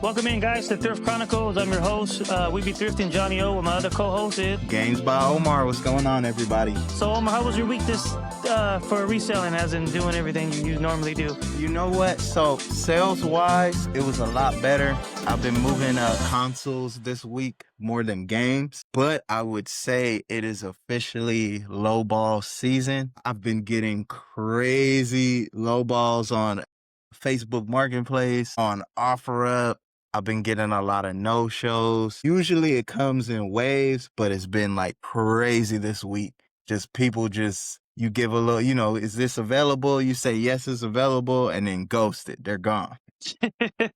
Welcome in, guys, to Thrift Chronicles. I'm your host. We be thrifting JonnyO, and my other co-host is Games by Omar. What's going on, everybody? So, Omar, how was your week for reselling, as in doing everything you normally do? You know what? So sales-wise, it was a lot better. I've been moving consoles this week more than games, but I would say it is officially lowball season. I've been getting crazy lowballs on Facebook Marketplace, on OfferUp. I've been getting a lot of no-shows. Usually it comes in waves, but it's been like crazy this week. Just people you give a little, is this available? You say, yes, it's available, and then ghost it. They're gone. Yeah,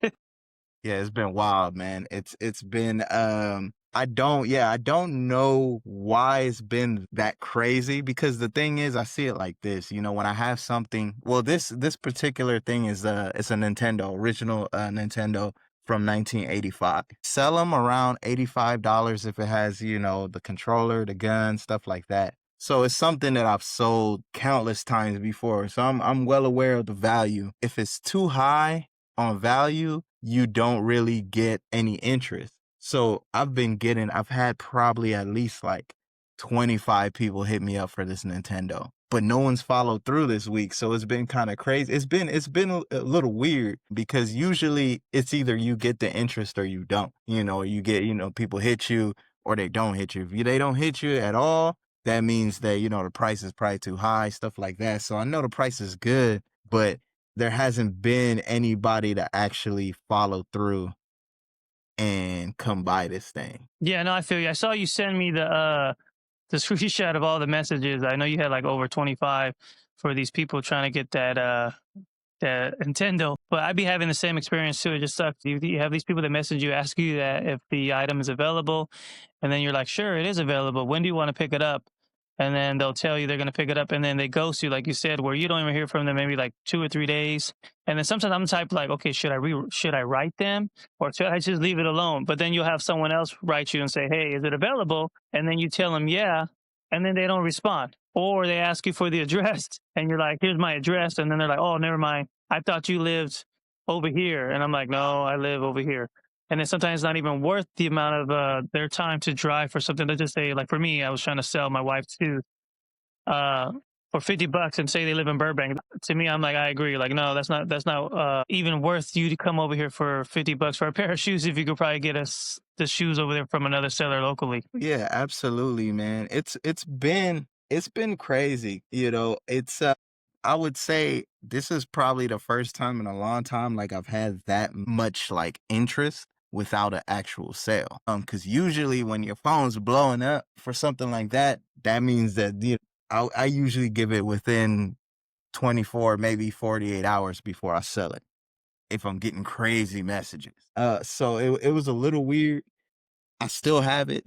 it's been wild, man. It's been, I don't know why it's been that crazy, because the thing is, I see it like this, when I have something, well, this particular thing is, it's a Nintendo, original Nintendo from 1985. Sell them around $85 if it has, the controller, the gun, stuff like that. So it's something that I've sold countless times before. So I'm well aware of the value. If it's too high on value, you don't really get any interest. So I've had probably at least like 25 people hit me up for this Nintendo, but no one's followed through this week. So it's been kind of crazy. It's been a little weird, because usually it's either you get the interest or you don't, or you get, people hit you or they don't hit you. If they don't hit you at all, that means that, the price is probably too high, stuff like that. So I know the price is good, but there hasn't been anybody to actually follow through and come buy this thing. Yeah, no, I feel you. I saw you send me the screenshot of all the messages. I know you had like over 25 for these people trying to get that Nintendo, but I'd be having the same experience too. It just sucks. You have these people that message you, ask you that if the item is available, and then you're like, sure, it is available. When do you want to pick it up? And then they'll tell you they're going to pick it up, and then they ghost you, like you said, where you don't even hear from them maybe like 2 or 3 days. And then sometimes I'm the type like, okay, should I write them, or should I just leave it alone? But then you'll have someone else write you and say, hey, is it available? And then you tell them, yeah, and then they don't respond. Or they ask you for the address, and you're like, here's my address. And then they're like, oh, never mind. I thought you lived over here. And I'm like, no, I live over here. And then sometimes it's not even worth the amount of their time to drive for something. Let's just say, like for me, I was trying to sell my wife's tooth for $50 and say they live in Burbank. To me, I'm like, I agree. Like, no, that's not even worth you to come over here for $50 for a pair of shoes if you could probably get us the shoes over there from another seller locally. Yeah, absolutely, man. It's been crazy. I would say this is probably the first time in a long time like I've had that much like interest without an actual sale. Because usually when your phone's blowing up for something like that, that means that I usually give it within 24, maybe 48 hours before I sell it, if I'm getting crazy messages. So it was a little weird. I still have it.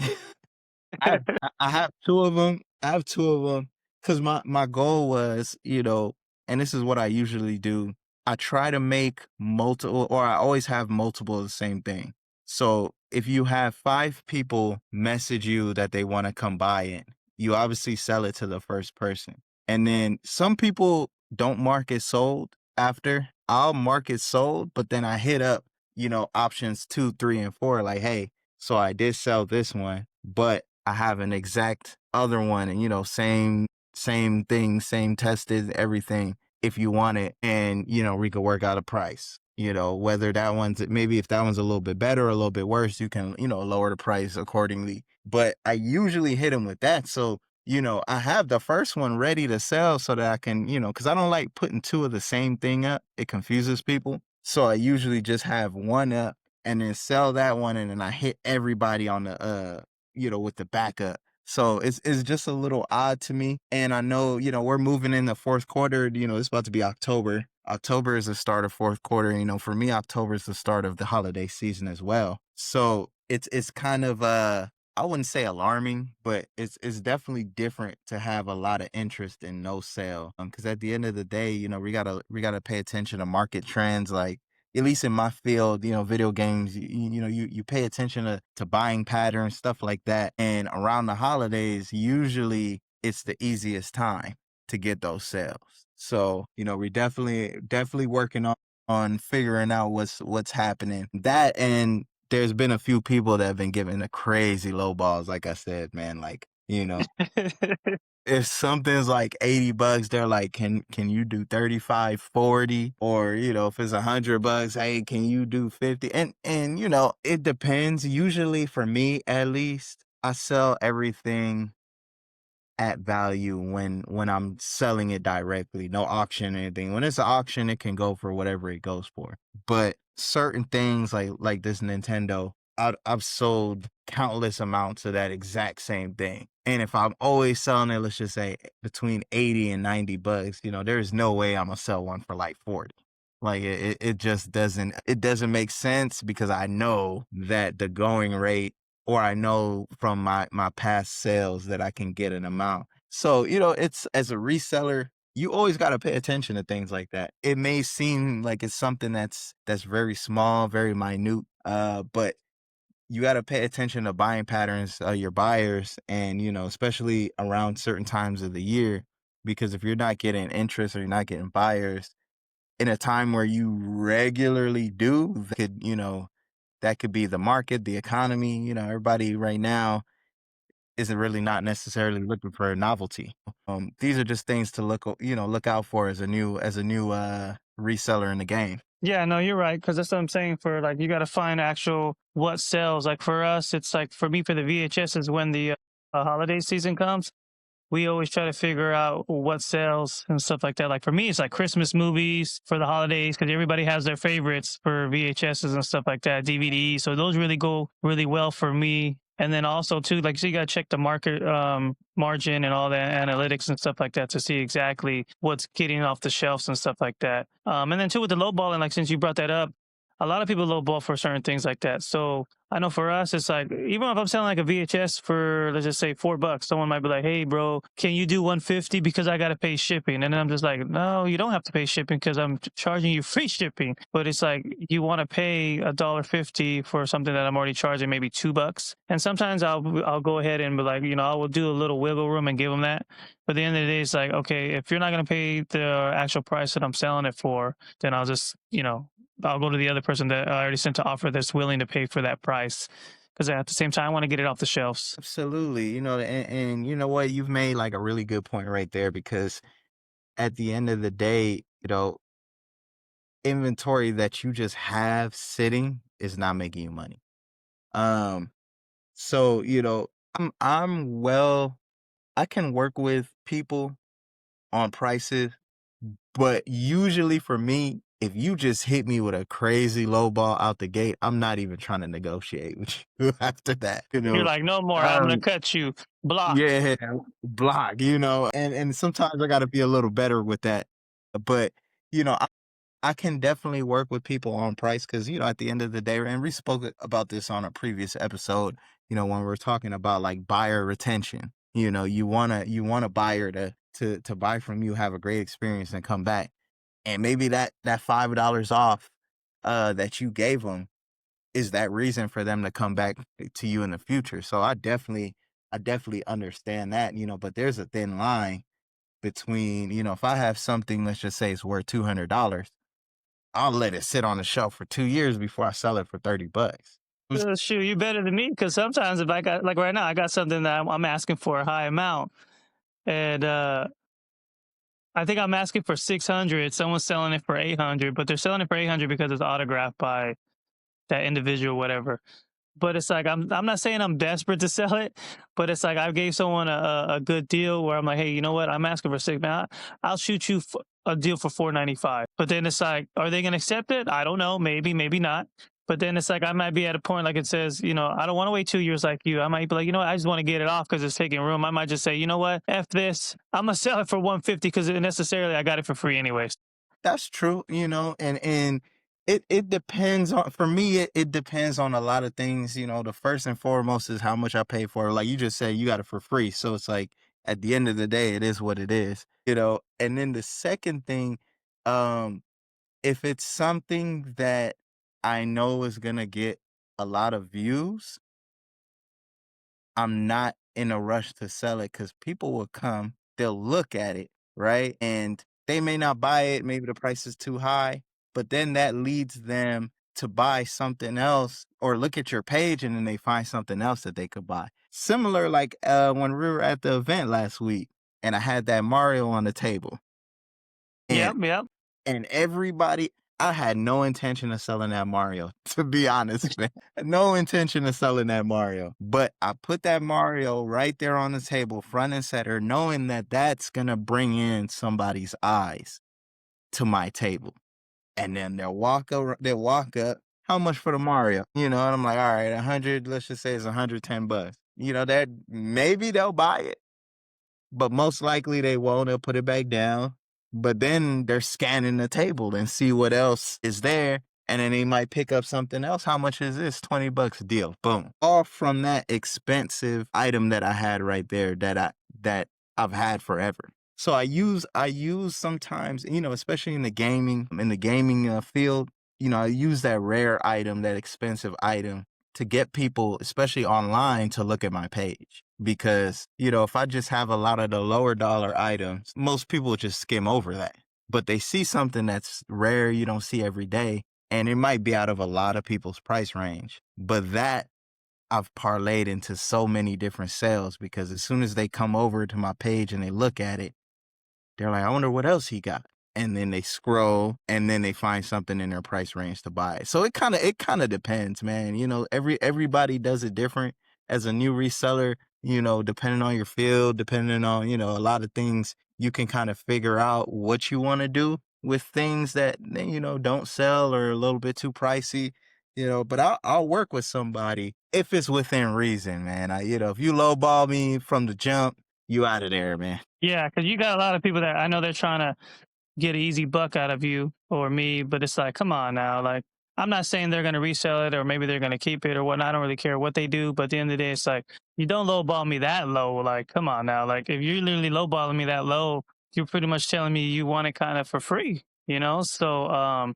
I have two of them. Because my goal was, and this is what I usually do. I try to make multiple, or I always have multiple of the same thing. So if you have 5 people message you that they want to come buy it, you obviously sell it to the first person. And then some people don't mark it sold after. I'll mark it sold, but then I hit up, options 2, 3, and 4. Like, hey, so I did sell this one, but I have an exact other one, and, same thing, same tested, everything, if you want it. And, we could work out a price, whether maybe if that one's a little bit better or a little bit worse, you can, lower the price accordingly. But I usually hit them with that. So, I have the first one ready to sell so that I can, because I don't like putting 2 of the same thing up. It confuses people. So I usually just have one up and then sell that one. And then I hit everybody on the, with the backup. So it's just a little odd to me. And I know, we're moving in the fourth quarter, it's about to be October. October is the start of fourth quarter. For me, October is the start of the holiday season as well. So it's kind of, I wouldn't say alarming, but it's definitely different to have a lot of interest in no sale. Because at the end of the day, we gotta pay attention to market trends. Like, at least in my field, video games, you pay attention to buying patterns, stuff like that. And around the holidays, usually it's the easiest time to get those sales. So, we're definitely working on figuring out what's happening. That, and there's been a few people that have been giving the crazy low balls, like I said, man. Like, if something's like $80, they're like, can you do 35, 40? Or, if it's $100, hey, can you do 50? And it depends. Usually for me at least, I sell everything at value when I'm selling it directly. No auction or anything. When it's an auction, it can go for whatever it goes for. But certain things like this Nintendo, I've sold countless amounts of that exact same thing. And if I'm always selling it, let's just say between 80 and $90, there's no way I'm gonna sell one for like 40. Like it just doesn't make sense, because I know that the going rate, or I know from my past sales that I can get an amount. So, it's, as a reseller, you always got to pay attention to things like that. It may seem like it's something that's very small, very minute, but you got to pay attention to buying patterns of your buyers, and especially around certain times of the year, because if you're not getting interest or you're not getting buyers in a time where you regularly do, that could be the market, the economy. Everybody right now isn't really not necessarily looking for a novelty. These are just things to look out for as a new reseller in the game. Yeah, no, you're right. Because that's what I'm saying. For like, you got to find actual what sells. Like for us, it's like for me, for the VHS is when the holiday season comes. We always try to figure out what sells and stuff like that. Like for me, it's like Christmas movies for the holidays, because everybody has their favorites for VHSs and stuff like that, DVDs. So those really go really well for me. And then also too, like, so you got to check the market margin and all the analytics and stuff like that to see exactly what's getting off the shelves and stuff like that. And then too, with the low balling, like since you brought that up, a lot of people low ball for certain things like that. So I know for us, it's like, even if I'm selling like a VHS for, let's just say $4, someone might be like, hey, bro, can you do 150 because I got to pay shipping? And then I'm just like, no, you don't have to pay shipping because I'm charging you free shipping. But it's like, you want to pay $1.50 for something that I'm already charging maybe $2. And sometimes I'll go ahead and be like, I will do a little wiggle room and give them that. But at the end of the day, it's like, okay, if you're not going to pay the actual price that I'm selling it for, then I'll just, I'll go to the other person that I already sent to offer that's willing to pay for that price. Because at the same time, I want to get it off the shelves. Absolutely. And you know what? You've made like a really good point right there, because at the end of the day, inventory that you just have sitting is not making you money. Um, so, I'm well, I can work with people on prices, but usually for me, if you just hit me with a crazy low ball out the gate, I'm not even trying to negotiate with you after that. You're like, no more. I'm going to Um, cut you. Block. yeah, block, and sometimes I got to be a little better with that. But, I can definitely work with people on price, because, at the end of the day, and we spoke about this on a previous episode, when we're talking about like buyer retention. You want a buyer to buy from you, have a great experience, and come back. And maybe that $5 off that you gave them is that reason for them to come back to you in the future. So I definitely understand that, but there's a thin line between, if I have something, let's just say it's worth $200, I'll let it sit on the shelf for 2 years before I sell it for $30. Shoot, you better than me. Because sometimes if I got, like right now, I got something that I'm asking for a high amount. And I think I'm asking for 600. Someone's selling it for 800, but they're selling it for 800 because it's autographed by that individual, whatever. But it's like, I'm not saying I'm desperate to sell it, but it's like I gave someone a good deal where I'm like, hey, you know what? I'm asking for six, man. I'll shoot you a deal for 495. But then it's like, are they gonna accept it? I don't know. Maybe, maybe not. But then it's like, I might be at a point, like it says, I don't want to wait 2 years like you. I might be like, you know what? I just want to get it off because it's taking room. I might just say, you know what? F this. I'm gonna sell it for 150 because necessarily I got it for free anyways. That's true, and it depends on, for me, it depends on a lot of things. The first and foremost is how much I pay for it. Like you just said, you got it for free. So it's like, at the end of the day, it is what it is. And then the second thing, um, if it's something that I know is gonna get a lot of views, I'm not in a rush to sell it, because people will come, they'll look at it, right? And they may not buy it. Maybe the price is too high. but then that leads them to buy something else or look at your page and then they find something else that they could buy. Similar like when we were at the event last week and I had that Mario on the table and Yep, yep. everybody, I had no intention of selling that Mario, to be honest, man. No intention of selling that Mario. But I put that Mario right there on the table, front and center, knowing that that's gonna bring in somebody's eyes to my table. And then they'll walk up, how much for the Mario? You know, and I'm like, all right, 100, let's just say it's 110 bucks. You know, that maybe they'll buy it, but most likely they won't. They'll put it back down. But then they're scanning the table and see what else is there. And then they might pick up something else. How much is this? 20 bucks deal. Boom. All from that expensive item that I had right there that I've had forever. So I use sometimes, you know, especially in the gaming field, you know, I use that rare item, that expensive item to get people, especially online, to look at my page. Because, you know, if I just have a lot of the lower dollar items, most people just skim over that. But they see something that's rare, you don't see every day, and it might be out of a lot of people's price range. But that I've parlayed into so many different sales because as soon as they come over to my page and they look at it, they're like, I wonder what else he got. And then they scroll and then they find something in their price range to buy. So it kind of depends, man. You know, everybody does it different. As a new reseller, you know, depending on your field, depending on, you know, a lot of things, you can kind of figure out what you want to do with things that, you know, don't sell or a little bit too pricey, you know, but I'll work with somebody if it's within reason, man. You know, if you lowball me from the jump, you out of there, man. Yeah, because you got a lot of people that I know they're trying to get an easy buck out of you or me, but it's like, come on now. Like, I'm not saying they're going to resell it or maybe they're going to keep it or whatnot. I don't really care what they do. But at the end of the day, it's like, you don't lowball me that low. Like, come on now. Like, if you're literally lowballing me that low, you're pretty much telling me you want it kind of for free, you know? So,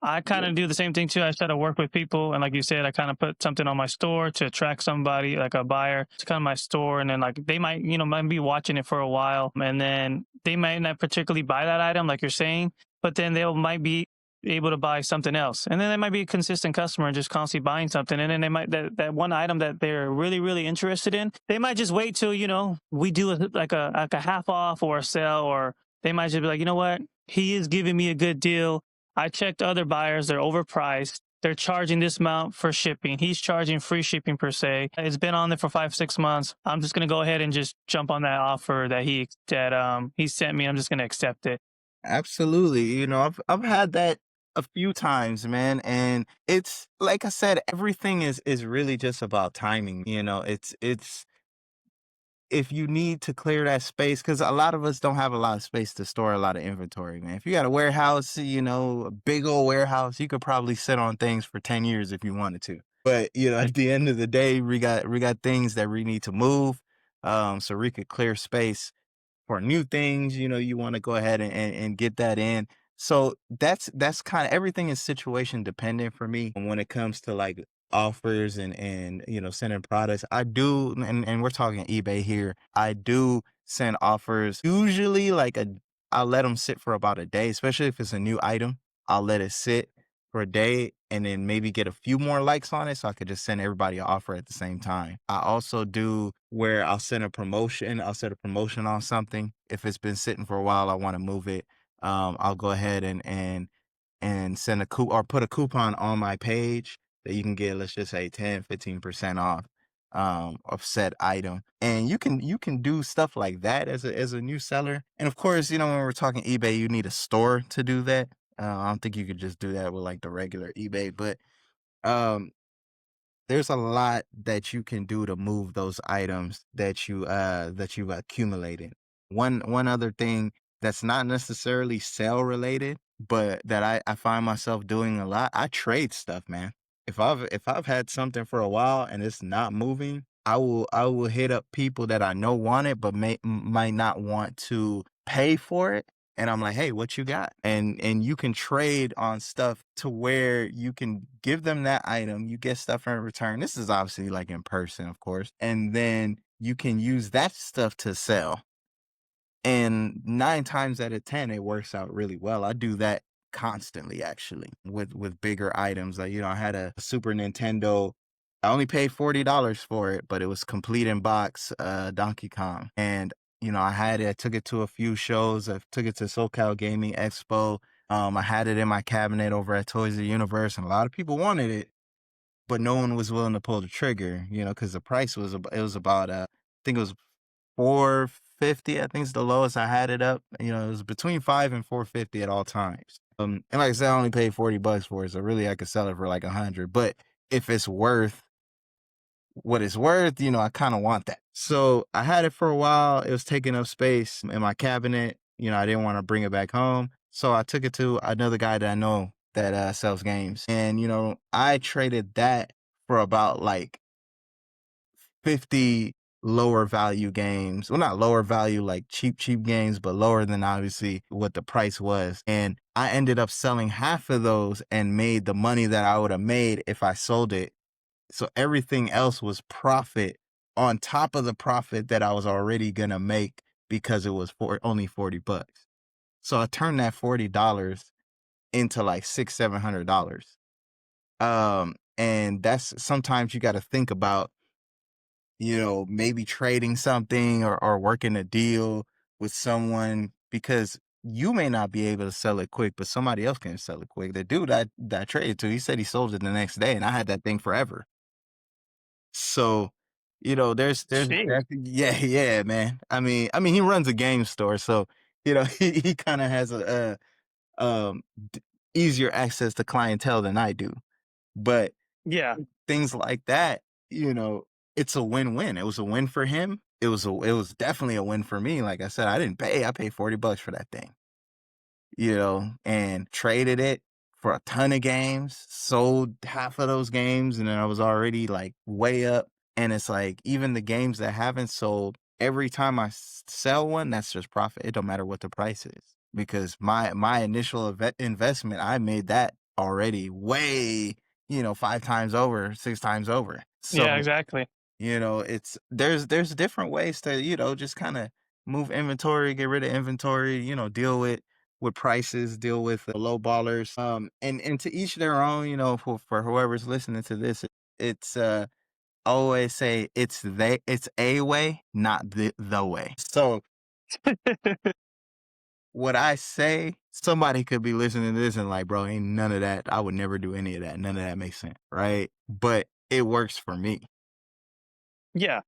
I kind of do the same thing too. I try to work with people, and like you said, I kind of put something on my store to attract somebody, like a buyer, to come to my store, and then like they might, you know, might be watching it for a while, and then they might not particularly buy that item, like you're saying, but then they might be able to buy something else, and then they might be a consistent customer and just constantly buying something, and then they might that one item that they're really interested in, they might just wait till we do like a half off or a sale, or they might just be like, you know what, he is giving me a good deal. I checked other buyers, they're overpriced. They're charging this amount for shipping. He's charging free shipping per se. It's been on there for 5, 6 months. I'm just gonna go ahead and just jump on that offer that he sent me. I'm just gonna accept it. Absolutely. You know, I've had that a few times, man, and it's like I said, everything is really just about timing. You know, it's if you need to clear that space, because a lot of us don't have a lot of space to store a lot of inventory, man. If you got a warehouse, you know, a big old warehouse, you could probably sit on things for 10 years if you wanted to. But, you know, at the end of the day, we got things that we need to move. So we could clear space for new things, you know, you want to go ahead and get that in. So that's kind of everything is situation dependent for me when it comes to like offers and you know sending products. I do and we're talking eBay here. I do send offers usually I'll let them sit for about a day, especially if it's a new item. I'll let it sit for a day and then maybe get a few more likes on it so I could just send everybody an offer at the same time. I also do where I'll send a promotion. I'll set a promotion on something. If it's been sitting for a while, I want to move it. I'll go ahead and send a or put a coupon on my page that you can get, let's just say 10, 15% off of said item. And you can do stuff like that as a new seller. And of course, you know, when we're talking eBay, you need a store to do that. I don't think you could just do that with like the regular eBay, but um there's a lot that you can do to move those items that you've accumulated. One other thing that's not necessarily sale related, but that I find myself doing a lot, I trade stuff, man. If I've had something for a while and it's not moving, I will hit up people that I know want it but might not want to pay for it. And I'm like, hey, what you got? And you can trade on stuff to where you can give them that item, you get stuff in return. This is obviously like in person, of course. And then you can use that stuff to sell. And 9 times out of 10, it works out really well. I do that constantly actually with bigger items. Like, I had a Super Nintendo. I only paid $40 for it, but it was complete in box, Donkey Kong. And, I had it, I took it to a few shows. I took it to SoCal Gaming Expo. I had it in my cabinet over at Toys R Universe, and a lot of people wanted it, but no one was willing to pull the trigger, because the price was, it was about, I think it was 450. I think it's the lowest I had it up. It was between 5 and 450 at all times. And like I said, I only paid $40 for it, so really I could sell it for like 100. But if it's worth what it's worth, I kind of want that. So I had it for a while. It was taking up space in my cabinet. I didn't want to bring it back home, so I took it to another guy that I know that sells games, and I traded that for about like 50 lower value games. Well, not lower value, like cheap games, but lower than obviously what the price was. And I ended up selling half of those and made the money that I would have made if I sold it. So everything else was profit on top of the profit that I was already going to make because it was for only $40. So I turned that $40 into like $600-700. And that's sometimes you got to think about, maybe trading something or working a deal with someone, because you may not be able to sell it quick, but somebody else can sell it quick. The dude that I traded to, he said he sold it the next day, and I had that thing forever. So, there's Shit. yeah, man. I mean, he runs a game store, so he kind of has d- easier access to clientele than I do. But Yeah. things like that, you know, it's a win-win. It was a win for him. It was definitely a win for me. Like I said, I didn't pay. I paid $40 for that thing, and traded it for a ton of games, sold half of those games, and then I was already like way up. And it's like, even the games that haven't sold, every time I sell one, that's just profit. It don't matter what the price is, because my initial investment, I made that already way, 5 times over, 6 times over. Yeah, So, exactly. it's there's different ways to, just kind of move inventory, get rid of inventory, deal with prices, deal with low ballers. And to each their own, for whoever's listening to this, it's I always say it's a way, not the way. So what I say, somebody could be listening to this and like, bro, ain't none of that. I would never do any of that. None of that makes sense, right? But it works for me. Yeah.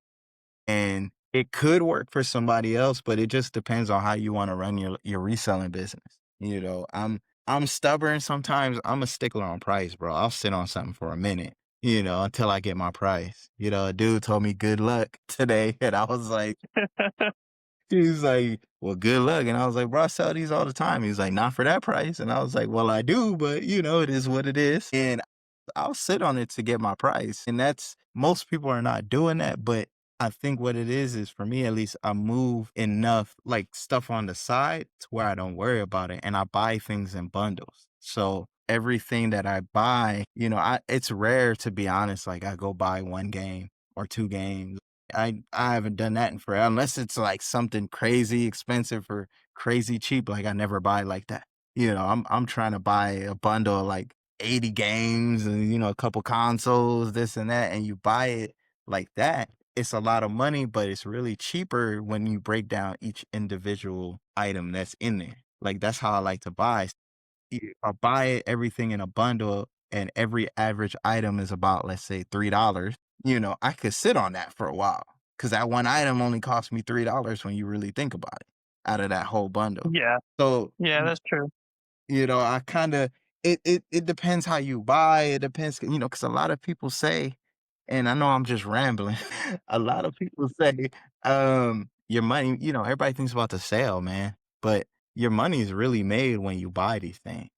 And it could work for somebody else, but it just depends on how you want to run your reselling business. I'm stubborn sometimes. I'm a stickler on price, bro. I'll sit on something for a minute, until I get my price. A dude told me good luck today, and I was like, he's like, well, good luck. And I was like, bro, I sell these all the time. He's like, not for that price. And I was like, well, I do, but it is what it is. And I'll sit on it to get my price. And that's, most people are not doing that. But I think what it is for me, at least, I move enough like stuff on the side to where I don't worry about it. And I buy things in bundles. So everything that I buy, it's rare, to be honest. Like, I go buy one game or two games. I haven't done that in forever, unless it's like something crazy expensive or crazy cheap. Like, I never buy like that. I'm trying to buy a bundle of like 80 games and, a couple consoles, this and that, and you buy it like that. It's a lot of money, but it's really cheaper when you break down each individual item that's in there. Like, that's how I like to buy. If I buy everything in a bundle and every average item is about, let's say, $3, I could sit on that for a while, because that one item only cost me $3 when you really think about it, out of that whole bundle. Yeah. So, Yeah, that's true. I kind of, it depends how you buy. It depends, because a lot of people say, and I know I'm just rambling. A lot of people say, your money, everybody thinks about the sale, man, but your money is really made when you buy these things.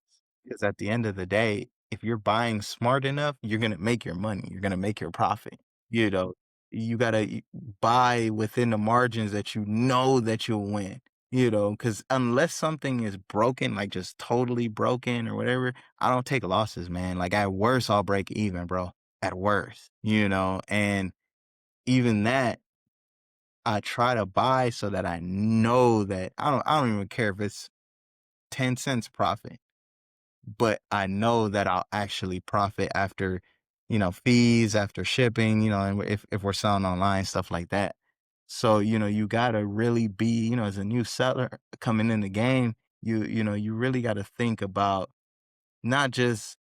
Because at the end of the day, if you're buying smart enough, you're gonna make your money. You're gonna make your profit. You know, you gotta buy within the margins that that you'll win. Because unless something is broken, like just totally broken or whatever, I don't take losses, man. Like, at worst, I'll break even, bro. At worst, and even that, I try to buy so that I know that I don't even care if it's 10 cents profit. but I know that I'll actually profit after, fees, after shipping, and if we're selling online, stuff like that. So, you gotta really be, as a new seller coming in the game, you really gotta think about not just,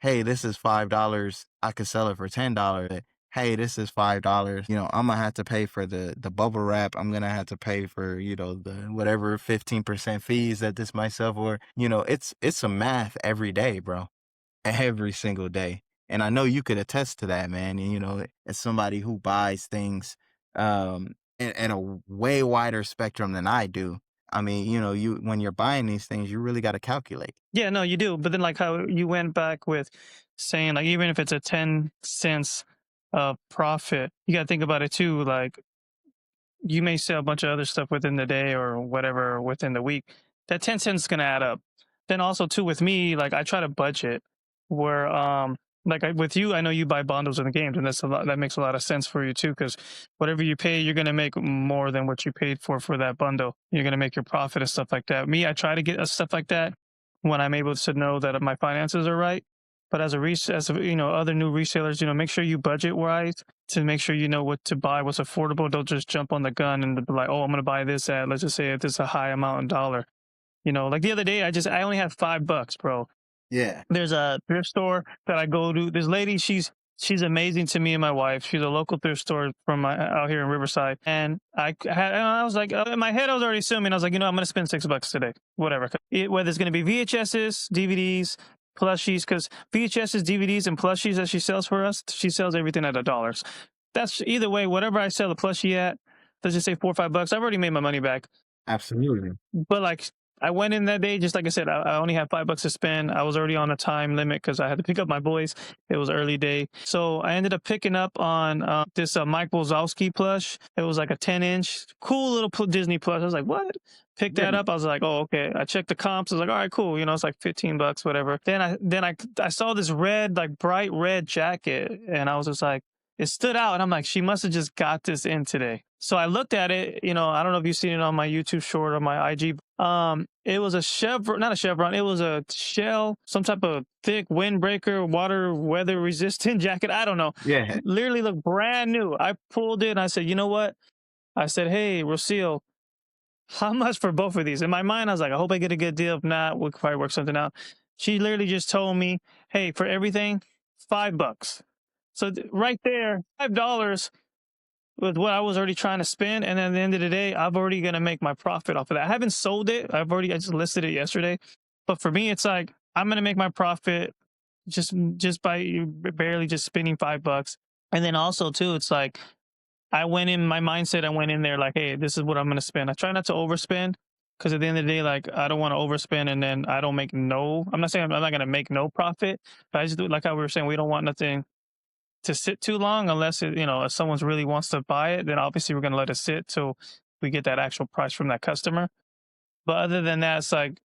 hey, this is $5, I could sell it for $10. Hey, this is $5, I'm gonna have to pay for the bubble wrap. I'm gonna have to pay for, the whatever 15% fees that this might sell for. It's a math every day, bro. Every single day. And I know you could attest to that, man. And, as somebody who buys things in a way wider spectrum than I do. I mean, you when you're buying these things, you really got to calculate. Yeah, no, you do. But then, like how you went back with saying, like, even if it's a 10 cents profit, you got to think about it too. Like, you may sell a bunch of other stuff within the day or whatever within the week. That 10 cents is going to add up. Then also too with me, like I try to budget where with you, I know you buy bundles in the games, and that makes a lot of sense for you too, because whatever you pay, you're going to make more than what you paid for that bundle. You're going to make your profit and stuff like that. Me, I try to get stuff like that when I'm able to know that my finances are right. But as other new resellers, make sure you budget wise to make sure you know what to buy, what's affordable. Don't just jump on the gun and be like, oh, I'm going to buy this at, let's just say this is a high amount in dollar. Like the other day, I only had $5, bro. Yeah. There's a thrift store that I go to. This lady, she's amazing to me and my wife. She's a local thrift store from out here in Riverside. And I was like, in my head, I was already assuming, I was like, I'm going to spend $6 today, whatever. Whether it's going to be VHSs, DVDs, plushies, because VHSs, DVDs, and plushies that she sells for us, she sells everything at $1. That's either way, whatever I sell a plushie at, let's just say $4 or $5, I've already made my money back. Absolutely. But like, I went in that day, just like I said, I only had $5 to spend. I was already on a time limit because I had to pick up my boys. It was early day. So I ended up picking up on this Mike Wazowski plush. It was like a 10-inch, cool little Disney plush. I was like, what? Picked that up. I was like, oh, okay. I checked the comps. I was like, all right, cool. It's like $15, whatever. Then I saw this red, like bright red jacket, and I was just like, it stood out, and I'm like, she must have just got this in today. So I looked at it, I don't know if you've seen it on my YouTube short or my IG. It was a chevron, not a chevron, it was a shell, some type of thick windbreaker, weather resistant jacket. I don't know. Yeah. Literally looked brand new. I pulled it and I said, you know what? I said, hey, Rocio, how much for both of these? In my mind, I was like, I hope I get a good deal. If not, we'll probably work something out. She literally just told me, hey, for everything, $5. So right there, $5 with what I was already trying to spend, and then at the end of the day, I'm already gonna make my profit off of that. I haven't sold it. I just listed it yesterday, but for me, it's like I'm gonna make my profit just by barely just spending $5. And then also too, it's like I went in my mindset. I went in there like, hey, this is what I'm gonna spend. I try not to overspend because at the end of the day, like I don't want to overspend and then I don't make no. I'm not saying I'm not gonna make no profit, but I just do like how we were saying, we don't want nothing to sit too long unless if someone really wants to buy it, then obviously we're going to let it sit till we get that actual price from that customer. But other than that, it's like,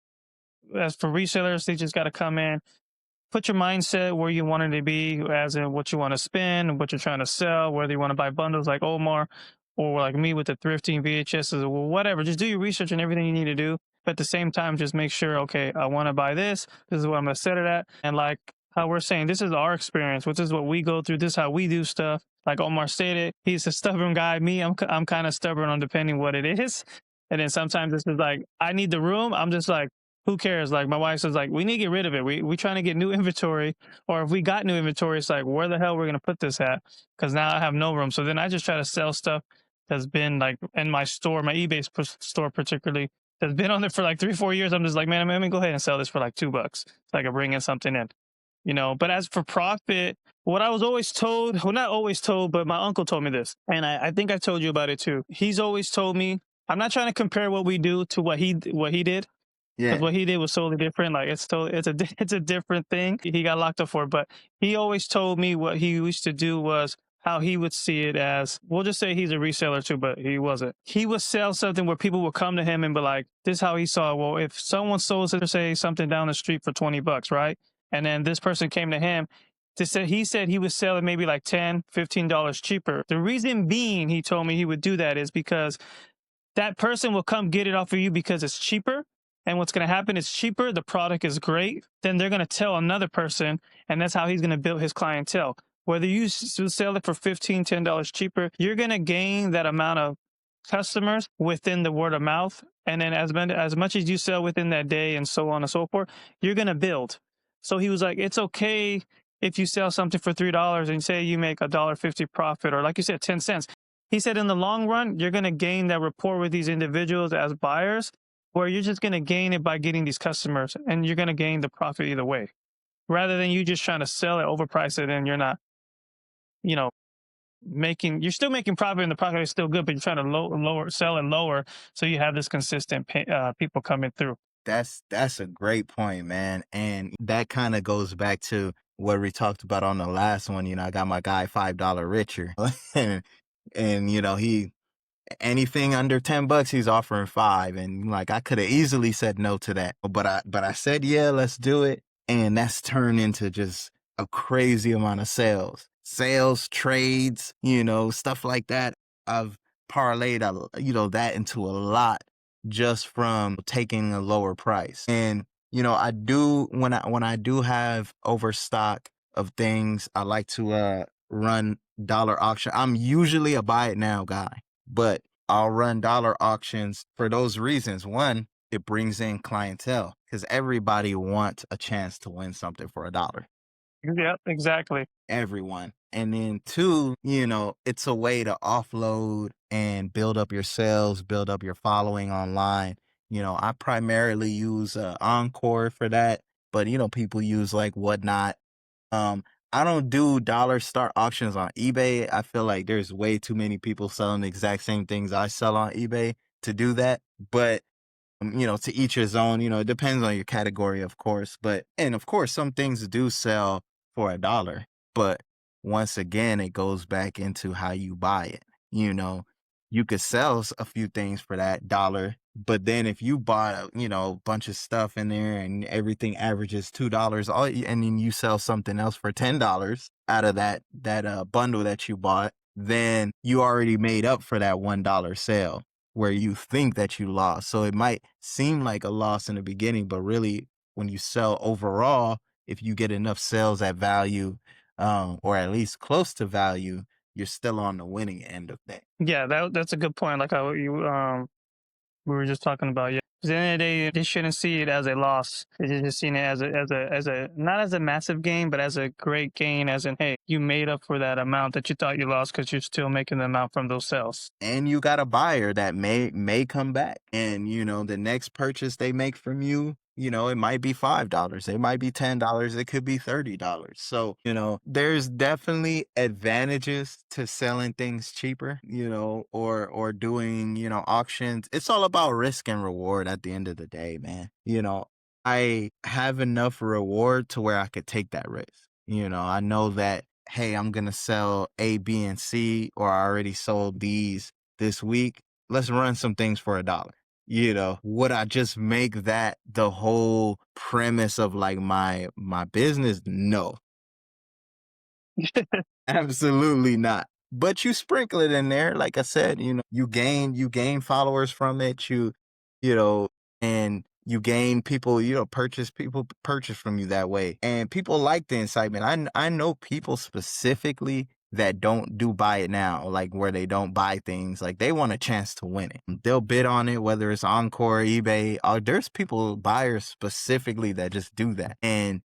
as for resellers, they just got to come in, put your mindset where you want it to be, as in what you want to spend, what you're trying to sell, whether you want to buy bundles like Omar or like me with the thrifting VHSs or whatever. Just do your research and everything you need to do. But at the same time, just make sure, okay, I want to buy this. This is what I'm going to set it at. And like how we're saying, this is our experience, which is what we go through. This is how we do stuff. Like Omar stated, he's a stubborn guy. Me, I'm kind of stubborn on depending what it is. And then sometimes this is like, I need the room. I'm just like, who cares? Like my wife says, like, we need to get rid of it. We trying to get new inventory, or if we got new inventory, it's like, where the hell we're gonna put this at? Because now I have no room. So then I just try to sell stuff that's been like in my store, my eBay store particularly, that's been on there for like 3-4 years. I'm just like, man, I'm gonna go ahead and sell this for like $2, so I can bring in something in, But as for profit, what I was always told, well, not always told, but my uncle told me this, and I think I told you about it too. He's always told me, I'm not trying to compare what we do to what he did. Because what he did was totally different. Like it's a different thing. He got locked up for it, but he always told me what he used to do was how he would see it as. We'll just say he's a reseller too, but he wasn't. He would sell something where people would come to him and be like, "This is how he saw it." Well, if someone sold, say, something down the street for $20, right, and then this person came to him. He said he would sell it maybe like $10, $15 cheaper. The reason being, he told me he would do that is because that person will come get it off of you because it's cheaper. And what's going to happen is cheaper, the product is great, then they're going to tell another person, and that's how he's going to build his clientele. Whether you sell it for $15, $10 cheaper, you're going to gain that amount of customers within the word of mouth. And then as much as you sell within that day and so on and so forth, you're going to build. So he was like, it's okay if you sell something for $3 and say you make $1.50 profit, or like you said, 10 cents. He said in the long run, you're going to gain that rapport with these individuals as buyers, where you're just going to gain it by getting these customers, and you're going to gain the profit either way, rather than you just trying to sell it, overprice it, and you're not, you know, you're still making profit, and the profit is still good, but you're trying to sell it lower, so you have this consistent people coming through. That's a great point, man. And that kind of goes back to what we talked about on the last one. I got my guy $5 richer. and he anything under $10, he's offering 5. And like I could have easily said no to that. But I said, yeah, let's do it. And that's turned into just a crazy amount of sales. Sales, trades, stuff like that. I've parlayed that into a lot just from taking a lower price. And I do when I do have overstock of things, I like to run dollar auction. I'm usually a buy it now guy, but I'll run dollar auctions for those reasons. One, it brings in clientele because everybody wants a chance to win something for $1. Yep, exactly. Everyone. And then two, it's a way to offload and build up your sales, build up your following online. I primarily use Encore for that, but people use like Whatnot. Um, I don't do dollar start auctions on eBay. I feel like there's way too many people selling the exact same things I sell on eBay to do that. But to each his own. It depends on your category, of course. And of course, some things do sell for $1. But once again, it goes back into how you buy it. You could sell a few things for that $1, but then if you bought a bunch of stuff in there and everything averages $2, and then you sell something else for $10 out of that bundle that you bought, then you already made up for that $1 sale where you think that you lost. So it might seem like a loss in the beginning, but really when you sell overall, if you get enough sales at value, or at least close to value, you're still on the winning end of that. Yeah, that's a good point. Like how we were just talking about. Yeah, at the end of the day, they shouldn't see it as a loss. They're just seeing it as a not as a massive gain, but as a great gain. As in, hey, you made up for that amount that you thought you lost because you're still making the amount from those sales. And you got a buyer that may come back, and the next purchase they make from you, it might be $5, it might be $10, it could be $30. So there's definitely advantages to selling things cheaper, or doing auctions. It's all about risk and reward at the end of the day, man. I have enough reward to where I could take that risk. I know that, hey, I'm going to sell A, B, and C, or I already sold these this week. Let's run some things for $1. Would I just make that the whole premise of like my business? No, absolutely not. But you sprinkle it in there, like I said, you gain followers from it, you know, and you gain people, people purchase from you that way. And people like the incitement. I know people specifically that don't do buy it now, like where they don't buy things, like they want a chance to win it. They'll bid on it, whether it's Encore, eBay. There's buyers specifically that just do that. And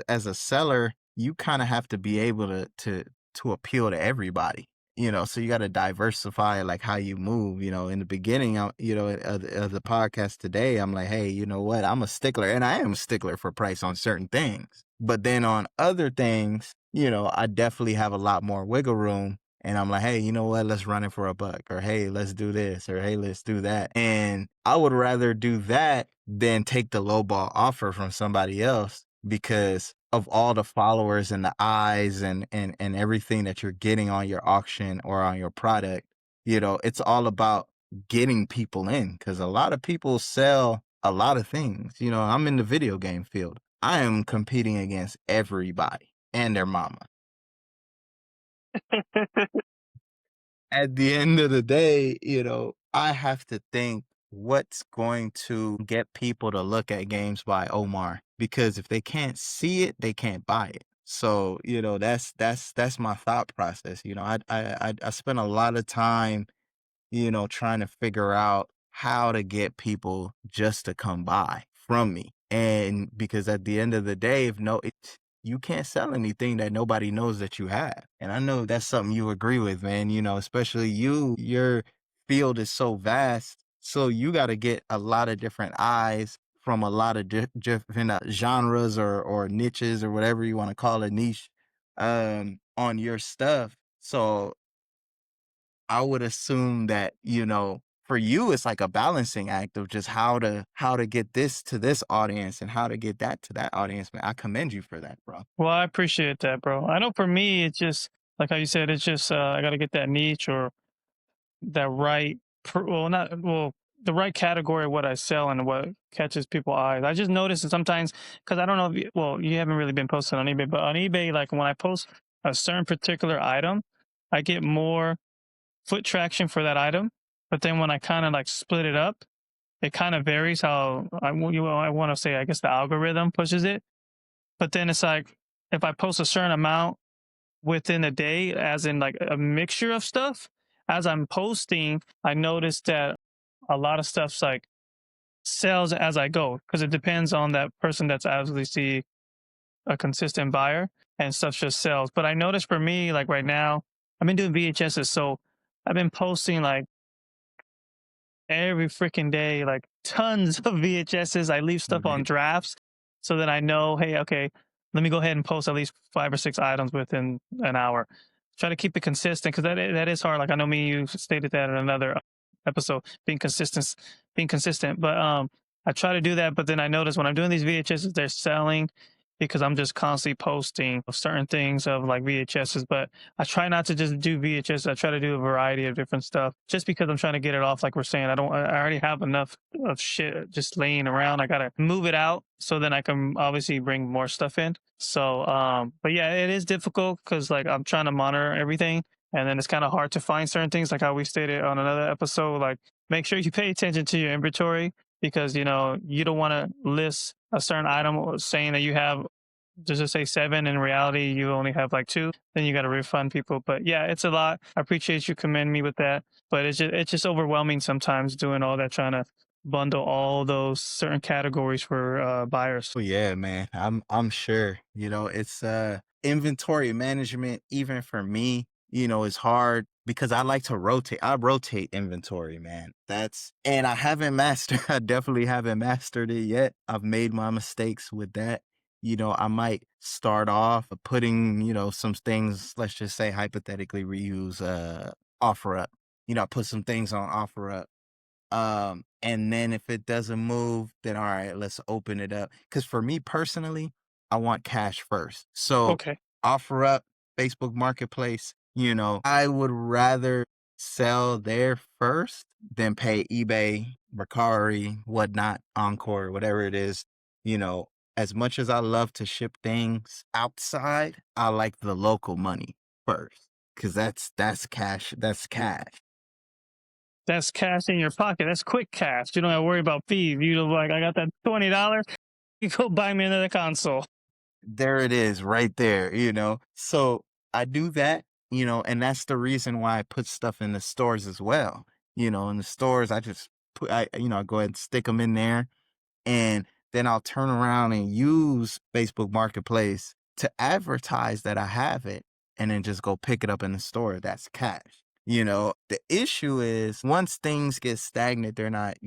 as a seller, you kind of have to be able to appeal to everybody. So you got to diversify like how you move. In the beginning, of the podcast today, I'm like, hey, you know what? I'm a stickler, and I am a stickler for price on certain things. But then on other things, I definitely have a lot more wiggle room. And I'm like, hey, you know what? Let's run it for $1. Or hey, let's do this. Or hey, let's do that. And I would rather do that than take the lowball offer from somebody else, because of all the followers and the eyes and everything that you're getting on your auction or on your product. It's all about getting people in, because a lot of people sell a lot of things. I'm in the video game field. I am competing against everybody and their mama. At the end of the day, I have to think what's going to get people to look at games by Omar, because if they can't see it, they can't buy it. So, that's my thought process. I spend a lot of time, trying to figure out how to get people just to come by from me. And because at the end of the day, if no, you can't sell anything that nobody knows that you have. And I know that's something you agree with, man, especially your field is so vast. So you got to get a lot of different eyes from a lot of different genres or niches or whatever you want to call a niche on your stuff. So I would assume that, for you, it's like a balancing act of just how to get this to this audience and how to get that to that audience, man. I commend you for that, bro. Well, I appreciate that, bro. I know for me, it's just like how you said, it's just I got to get that niche or that right, well, not well, the right category of what I sell and what catches people's eyes. I just notice that sometimes, because I don't know if you haven't really been posting on eBay, but on eBay, like when I post a certain particular item, I get more foot traction for that item. But then when I kind of like split it up, it kind of varies how I want to say, I guess the algorithm pushes it. But then it's like if I post a certain amount within a day, as in like a mixture of stuff, as I'm posting, I notice that a lot of stuff's like sells as I go because it depends on that person that's obviously a consistent buyer and stuff just sells. But I noticed for me, like right now, I've been doing VHSs, so I've been posting like every freaking day, like tons of VHSs. I leave stuff on Right. drafts so that I know, hey, okay, let me go ahead and post at least 5 or 6 items within an hour. Try to keep it consistent because that is hard. Like I know me and you stated that in another episode, being consistent. But I try to do that. But then I notice when I'm doing these VHSs, they're selling because I'm just constantly posting certain things of like VHSs. But I try not to just do VHS. I try to do a variety of different stuff just because I'm trying to get it off. Like we're saying, I already have enough of shit just laying around. I got to move it out so then I can obviously bring more stuff in. So, but yeah, it is difficult because like I'm trying to monitor everything. And then it's kind of hard to find certain things, like how we stated on another episode. Like, make sure you pay attention to your inventory because you don't want to list a certain item saying that you have, just say 7, in reality you only have like 2, then you got to refund people. But yeah, it's a lot. I appreciate you commending me with that, but it's just overwhelming sometimes doing all that, trying to bundle all those certain categories for buyers. Oh yeah, man. I'm sure. It's inventory management, even for me, is hard because I like to rotate. I rotate inventory, man. And I haven't mastered, I definitely haven't mastered it yet. I've made my mistakes with that. I might start off putting, some things, let's just say hypothetically reuse OfferUp. I put some things on OfferUp. And then if it doesn't move, then all right, let's open it up. Because for me personally, I want cash first. So Okay. offer up Facebook Marketplace, I would rather sell there first than pay eBay, Mercari, whatnot, Encore, whatever it is. You know, as much as I love to ship things outside, I like the local money first. Cause that's cash. That's cash. That's cash in your pocket. That's quick cash. You don't have to worry about fees. You know, like, I got that $20. You go buy me another console. There it is right there. So I do that, and that's the reason why I put stuff in the stores as well. In the stores, I just I go ahead and stick them in there, and then I'll turn around and use Facebook Marketplace to advertise that I have it and then just go pick it up in the store. That's cash. The issue is once things get stagnant, they're not,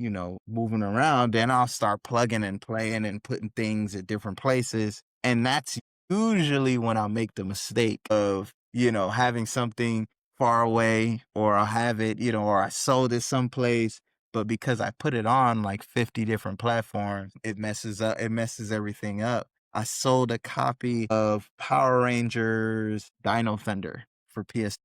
moving around, then I'll start plugging and playing and putting things at different places. And that's usually when I'll make the mistake of, having something far away, or I'll have it, or I sold it someplace, but because I put it on like 50 different platforms, it messes everything up. I sold a copy of Power Rangers Dino Thunder for PS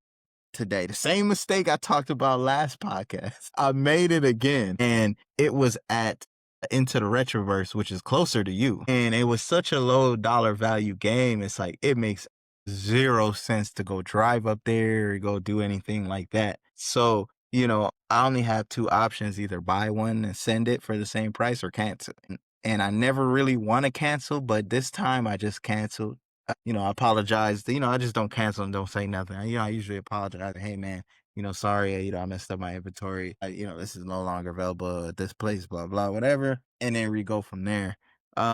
today. The same mistake I talked about last podcast. I made it again, and it was at Into the Retroverse, which is closer to you. And it was such a low dollar value game. It's like it makes zero sense to go drive up there or go do anything like that. So I only have two options: either buy one and send it for the same price or cancel. And I never really want to cancel, but this time I just canceled. I apologized. I just don't cancel and don't say nothing. I usually apologize. Hey, man, sorry, I messed up my inventory. This is no longer available at this place, blah, blah, whatever. And then we go from there.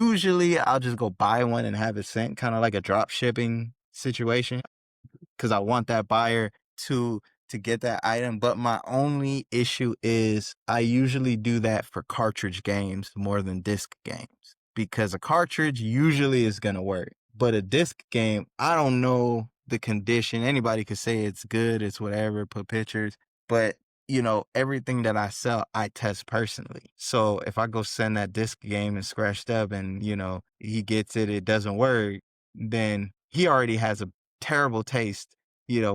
Usually I'll just go buy one and have it sent, kind of like a drop shipping situation, because I want that buyer to get that item. But my only issue is I usually do that for cartridge games more than disc games, because a cartridge usually is gonna work. But a disc game, I don't know the condition. Anybody could say it's good, it's whatever, put pictures. But everything that I sell, I test personally. So if I go send that disc game and scratched up and, he gets it, it doesn't work, then he already has a terrible taste,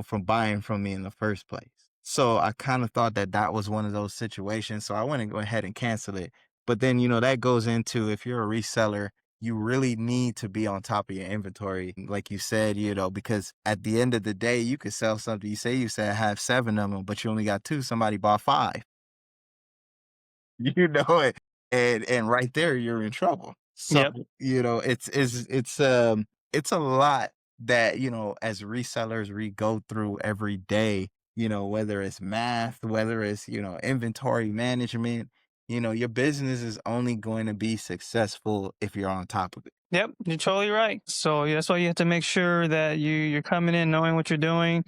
from buying from me in the first place. So I kind of thought that that was one of those situations. So I went and go ahead and cancel it. But then, that goes into, if you're a reseller, you really need to be on top of your inventory, like you said, because at the end of the day, you could sell something. You said have 7 of them, but you only got 2. Somebody bought 5. You know it, and right there you're in trouble. So, Yep. it's a lot that, as resellers we go through every day, whether it's math, whether it's, inventory management, your business is only going to be successful if you're on top of it. Yep, you're totally right. So that's why you have to make sure that you're coming in knowing what you're doing.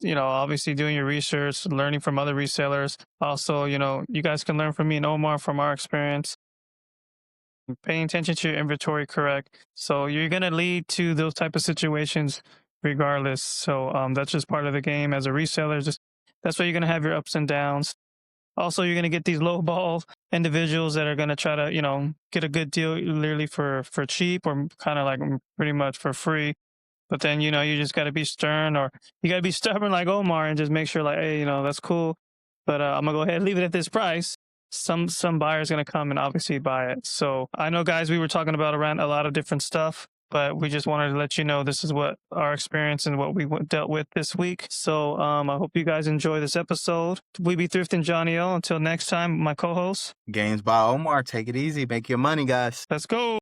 Obviously doing your research, learning from other resellers. Also, you guys can learn from me and Omar from our experience. Paying attention to your inventory, correct. So you're gonna lead to those type of situations regardless. So that's just part of the game as a reseller. That's why you're gonna have your ups and downs. Also, you're going to get these lowball individuals that are going to try to, get a good deal literally for cheap or kind of like pretty much for free. But then, you just got to be stern, or you got to be stubborn like Omar and just make sure like, hey, that's cool. But I'm going to go ahead and leave it at this price. Some buyer's going to come and obviously buy it. So I know, guys, we were talking about around a lot of different stuff, but we just wanted to let you know this is what our experience and what we dealt with this week. So I hope you guys enjoy this episode. We be thrifting JonnyO. Until next time, my co-host. Games by Omar. Take it easy. Make your money, guys. Let's go.